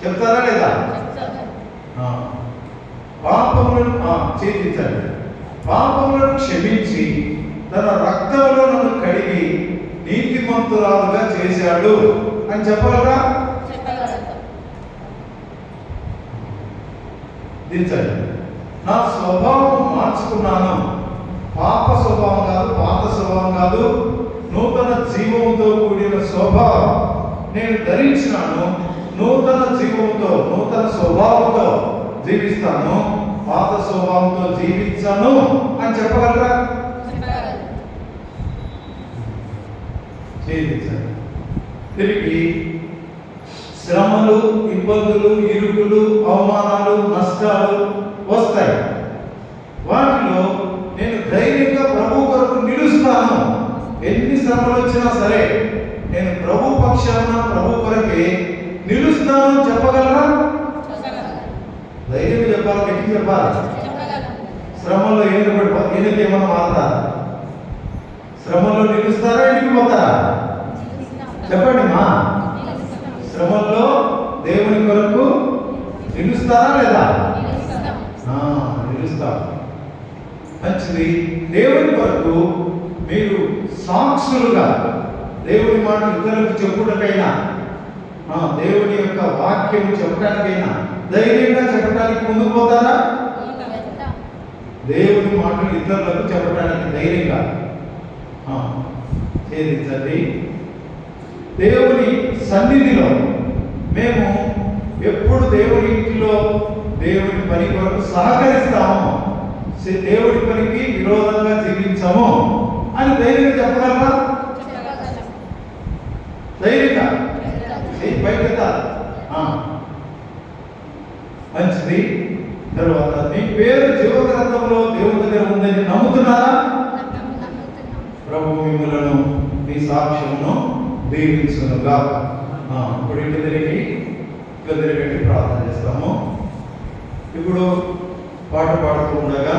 చెప్తారా లేదా? పాపములను ఛేదించండి. పాపములను క్షమించి తన రక్తంలో నన్ను కడిగి నీతిమంతురాలుగా చేశాడు అని చెప్పగలరా? దించండి. నా స్వభావం మార్చుకున్నాను. పాప స్వభావం కాదు, పాత స్వభావం కాదు, నూతన జీవంతో కూడిన స్వభావం నేను ధరించినాను. నూతన జీవంతో, నూతన స్వభావంతో జీవిస్తాను, పాత స్వభావంతో జీవించాను అని చెప్పగలరా? జీవించండి. తిరిగి శ్రమలు, ఇబ్బందులు, ఇరుకులు, అవమానాలు, నష్టాలు వస్తాయి. వాటిలో నేను ధైర్యంగా ప్రభు కొరకు నిలుస్తాను. ఎన్ని శ్రమలు వచ్చినా సరే నేను ప్రభు పక్షాన, ప్రభు కొరకే నిలుస్తాను చెప్పగలరా? ధైర్యం చెప్పాలి, గట్టి చెప్పాలి. శ్రమలో ఎన్నిక ఏమన్నా మారతారా? శ్రమలో నిలుస్తారా, ఎన్నికపోతారా? చెప్పండి మా. శ్రమల్లో దేవుని కొరకు నిలుస్తారా లేదా? నిలుస్తారు. మంచిది. దేవుని కొరకు మీరు సాక్షులుగా దేవుని మాట ఇతరులకు చెప్పుటకైనా, దేవుని యొక్క వాక్యం చెప్పడానికైనా ధైర్యంగా చెప్పడానికి ముందుకు పోతారా? దేవుని మాటలు ఇతరులకు చెప్పడానికి ధైర్యంగా ఛేదించండి. దేవుని సన్నిధిలో మేము ఎప్పుడు దేవుని ఇంటిలో దేవుని పని కొరకు సహకరిస్తాము, దేవుడి పనికి విరోధంగా జీవించాము అని ధైర్యంగా చెప్పగలరా? ధైర్యంగా బయట. మంచిది. తర్వాత మీ పేరు జీవగ్రంథంలో దేవుని దగ్గర ఉందని నమ్ముతున్నారా? ప్రభు మిమ్మలను మీ సాక్ష్యమును దీవించునుగా. ఇప్పుడు ఇంటి తిరిగి ప్రార్థన చేస్తాము. ఇప్పుడు పాట పాడుతూ ఉండగా